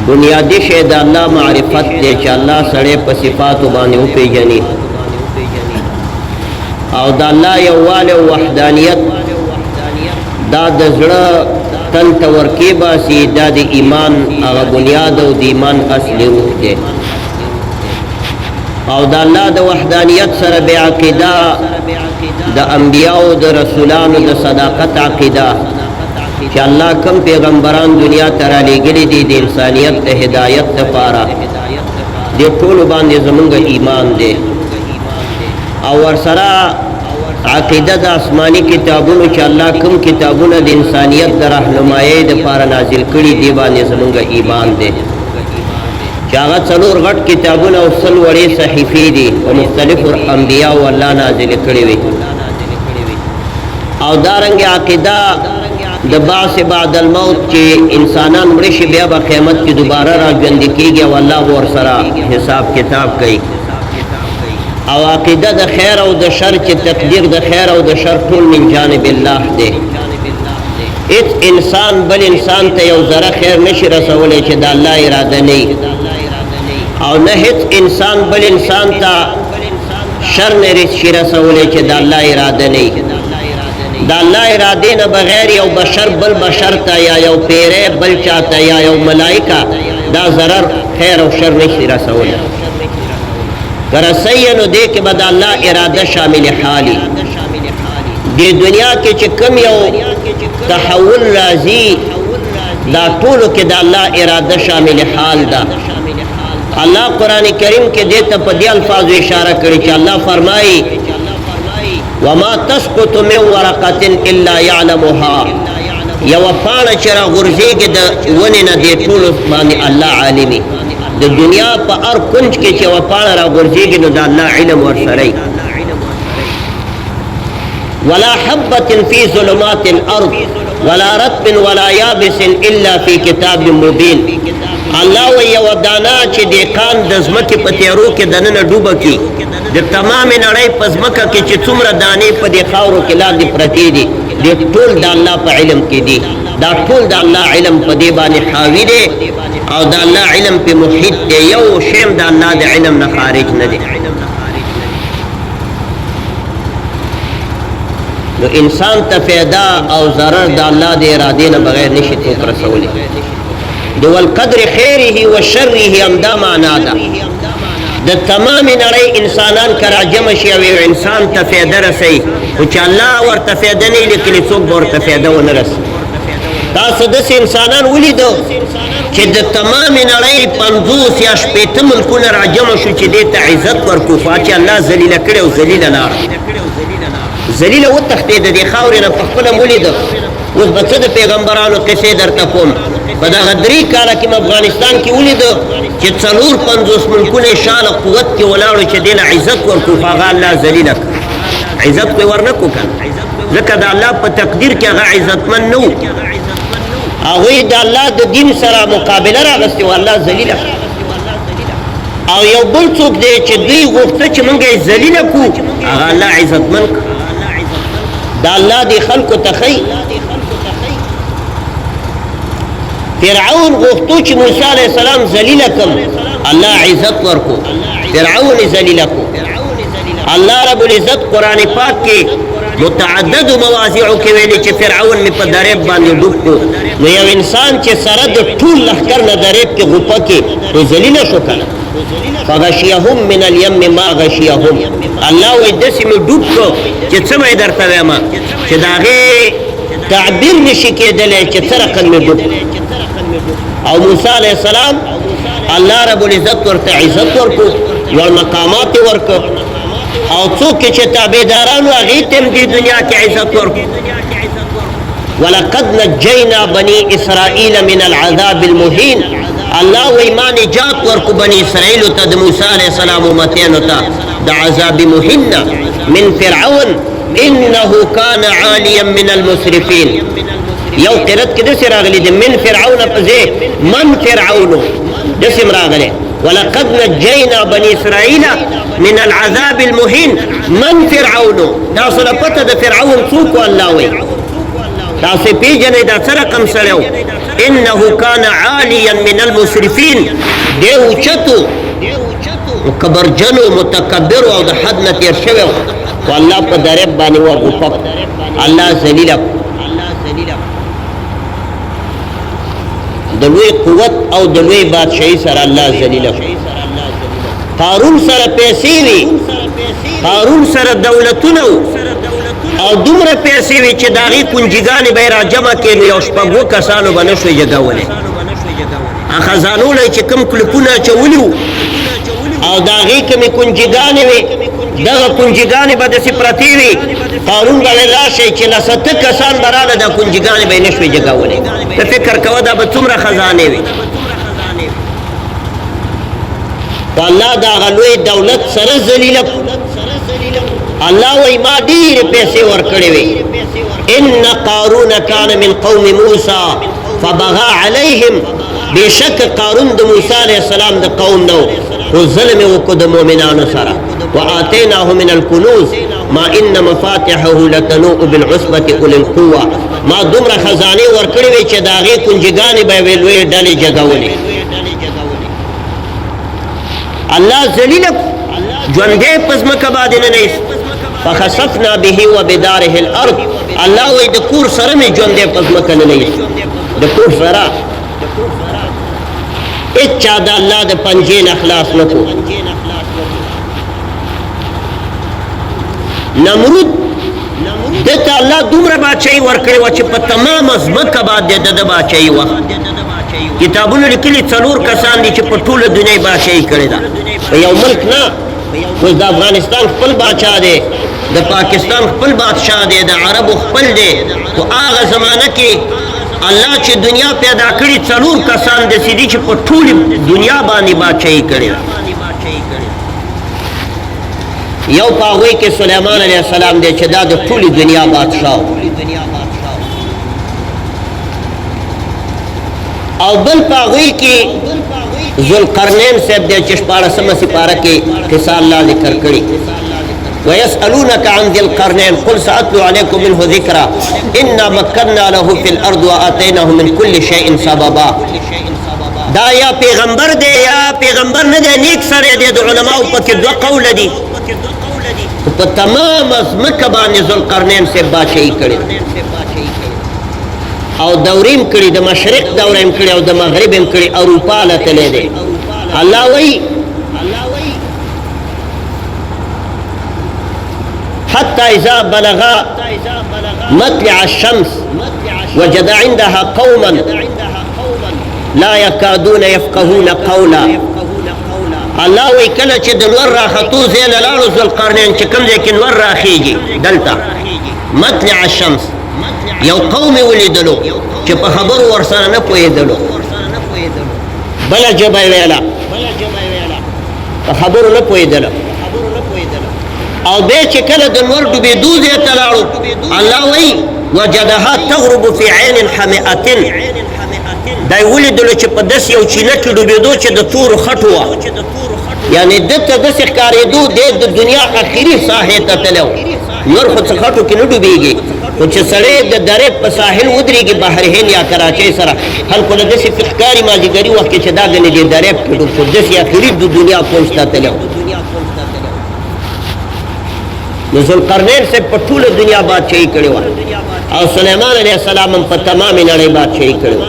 بنیادی شی د الله معرفت دی چې الله سړی په صفاتو باندې وپېژني او د الله یووالی او وحدانیت دا د زړه تن ته ورکې باسي. دا د ایمان هغه بنیاد او د ایمان اصلي روح دی. او د الله د وحدانیت سره بیا عقیده د انبیاءو د رسولانو د صداقت عقیده چې الله کم پیغمبران دنیا ته رالیږلي دي د انسانیت د هدایت دپاره، دې ټولو باندې زمونږ ایمان دی. او ورسره عقیده د آسماني کتابونو چې الله کم کتابونه د انسانیت د رهنمایۍ دپاره نازل کړي دي باندې زمونږ ایمان دی چې هغه 4 غټ کتابونه او 100 وړې صحیفې دي او مختلفو انبیاءو الله نازل کړي وي. او دارنګه عقیده د بعث بعد الموت چې انسانان مړه شي بیا به قیامت کې دوباره راژوندي کېږي او الله به ورسره حساب کتاب کوي. او عقیده د خیر او د شر چې تقدیر د خیر او د شر ټول من جانب الله دی. هیڅ انسان بل انسان ته یو ذره خیر نشي رسولی چې د الله اراده نه وي، او نه هیڅ انسان بل انسان ته شر نه شي رسولی چې د الله اراده نه وي. د الله اراده نه بغیر یو بشر بل بشر ته یا یو پیری بل چاته یا یو ملائکه دا ضرر خیر او شر نشي رسولی. که رسی نو دې کې به د الله اراده شامل حالي. دې دنیا کې چې کم یو تحول راځي دا ټولو کې د الله اراده شامل حال ده. الله قرآن کریم کې دې ته په دې الفاظو اشاره کړي چې الله فرمایي وما تسقط من ورقة الا يعلمها. یو پاڼه چې راغورځېږي د ونې نه دې ټولو باندې الله عالمي. د دنیا په هر کنج کې چې یو پاڼه راغورځېږي نو د الله علم ورسره. ولا حبة في ظلمات الأرض ولا رطب ولا يابس إلا في كتاب مبين. الله وی یو دانا چې دیقان د ځمکې په تیارو کې دننه ډوبه کړي، د تمامې نړۍ په ځمکه کې چې څومره دانې په دې خاورو کې لاندې پرتې دي دې ټول د الله په علم کې دي. دا ټول د الله علم په دې باندې حاوي دی او د الله علم په محیط دی. یو شی د الله د علم نه خارج نه دی. نو انسان ته فایده او ضرر د الله د ارادې نه بغیر نشي څوک رسولی. د والقدر خیره و شره هم دا معنا ده. د تمام نړۍ انسانان که راجمع شي او یو انسان ته فایده رسوي خو چې الله ورته فایده نه لیکلي څوک به ورته فایده ونه رسي. تاسو داسې انسانان ولیدو چې د تمام نړۍ 50 یا 60 ملکونه راجمع شو چې دې ته عزت ورکړو خو چې الله ذلیله کړی او ذلیله لاړه ذلیله وتښتېد د دې خاورې نه په خپله م ولیده. اوس به څه د پیغمبرانو قصې درته کوم. په دغه 3 کاله کې افغانستان کې ولیده چې 450 ملکونه شاله قوت کې ولاړو چې دې له عزت ورکړو خو هغه الله ذلیله کړ. عزت خو یې ورنه کړو که ځکه د الله په تقدیر کې هغه عزتمن نه و. هغوی د الله د دین سره مقابله راغستې و الله ذلیله کړ. او یو بل څوک دی چې دوی غوښته چې موږ یې ذلیله کړو هغه الله عزتمن کړ. دا الله دی خلقو تخی. فرعون غوښتو چې موسی علیه السلام ذلیله کم الله عزت ورکو فرعون ذلیله کو. الله رب العزت قرآن پاک کې متعدد مواضعو کې ویلي چې فرعون مې په دریب باندې ډوب کړو. نو یو انسان چې سره د ټول لښکر نه دریب کې غوپه کې نو ذلیله شو که نه. فغشیهم من الیم ما غشیهم. الله وایي داسې مې ډوب کړو چې څه مې درته وایم چې د هغې تعبیر نشي کېدلی چې څه رقم مې ډوب. او موسی علیه السلام الله رب العزت ورته عزت ورکړو لوړ مقامات یې ورکړ او څوک چې تابعدارانو هغې ته هم دې دنیا کې عزت ورکړو. ولقد نجینا بني اسرائیل من العذاب المهین. الله وی ما نجات ورکو بني اسرائیلو ته د موسی علیه السلام امتیانو ته د عذاب مهین من فرعون انه کان عالیا من المسرفین. یو قرت کې داسې راغلی دی من فرعون په ځای من فرعونو داسې هم راغلی. ولقد نجینا بني اسرائیل من العذاب المهین من فرعونو. دا اصله پته د فرعون څوک و الله وی تاسې پیژنئ دا څه رقم سړی و انه کان عالیا من المسرفین دی اوچتو کبرجنو متکبرو او د حد نه تېر شوی و والله په دریب باندې وغوپک الله ذلیله د لوی قوت او د لوی بادشاهي سره الله ذلیله قارون سره پیسې وي قارون سره دولتونه او دومره پیسې وي چې د هغې کنجګانې به یې را جمع کړې نو یو شپږ کسانو به نه شوی جګولی خزانو له چې کوم کلپونه اچولي وو او د هغې کومې کنجګانې وې دغه کنجګانې به داسې پرتې وي قارون به راشئ چې لسته کسان به راله دا کنجګانې به یې نه شوی جګولی ته فکر کوه دا به څومره خزانې وي والله دا هغه لوی دولت سره ذلیله الله وی ما ډېرې پیسې ورکړې وې ان قارون کان من قوم موسی فبغى عليهم بشک قارون د موسی علیه السلام د قوم نو خو ظلم یې وکړو د مؤمنانو سره وآتیناه من الکنوز ما ان مفاتحه لتنوء بالعصبة اولي القوة ما دومره خزانې ورکړې وې چې د هغې کنجګانې به یې لویې ډلې جګولې الله ذلیله ژوندی په ځمکه باندې نه ایست فخسفنا به وبداره الارض الله وی د کور سره مې ژوندی په ځمکه نه ایست د کور سره هېچا د الله د پنجې نه خلاص نه کړو نمرود دته الله دومره بادشاهي ورکړې وه چې په تمامه ځمکه باندې د ده بادشاهي وه کتابونو لیکلي 4 کسان دي چې په ټوله دنیا یې بادشاهي کړې ده په یو ملک نه اوس د افغانستان خپل بادشاه دی د پاکستان خپل بادشاه دی د عربو خپل دی خو هغه زمانه کې الله چې دنیا پیدا کړي 4 کسان داسې دي چې په ټولې دنیا باندې بادشاهي کړې یو په هغوی کې سلیمان علیه السلام دی چې دا د ټولې دنیا بادشاه او بل په هغوی کې ذوالقرنین صاحب دی چې 14مه سپاره کې قصه الله ذکر کړي ويسألونك عن ذي القرنين قل سأتلو عليكم منه ذكرا إنا مكنا له في الأرض وآتيناه من كل شيء سببا دا یا پیغمبر دی یا پیغمبر نه دی نیک سره دی د علماو پکې 2 قول دي په تمام ځمکه باندې ذوالقرنین صاحب بادشاهي کړې او دوریم کړي د مشرق دوریم کړي او د مغرب هم کړي اروپا له تللی دی الله وی حتى إذا بلغا مطلع الشمس وجد عندها قوما لا يكادون يفقهون قولا الله وی کله چې د نور راختو ځای له لاړو ذوالقرنین چې کوم ځای کې نور راخیږي دلته مطلع الشمس یو قوم ولیدلو چې په خبرو ورسره نه پوهېدلو بله ژبه یې ویله په خبرو نه پوهېدله او بیا چې کله د نور ډوبېدو ځای ته لاړو الله وی وجدها تغرب في عین حمئة دا یې ولیدلو چې په داسې یو چینه کې ډوبېدو چې د تورو خټو وه یعنې ده ته داسې ښکارېدو دی د دنیا اخري ساحې ته تللی و نور خو څه خټو کې نه ډوبېږي خو چې سړی د درې په ساحل ودرېږي بحر هند یا کراچۍ سره خلکو له داسې ښکاري مازدیګري وخت کې چې دا ګنې دې دریاب کې ډوب شو داسې اخري د دنیا کونج ته تللی و نو ذوالقرنین صاحب په ټوله دنیا بادشاهي کړې وه او سلیمان علیه السلام هم په تمامې نړۍ بادشاهي کړې وه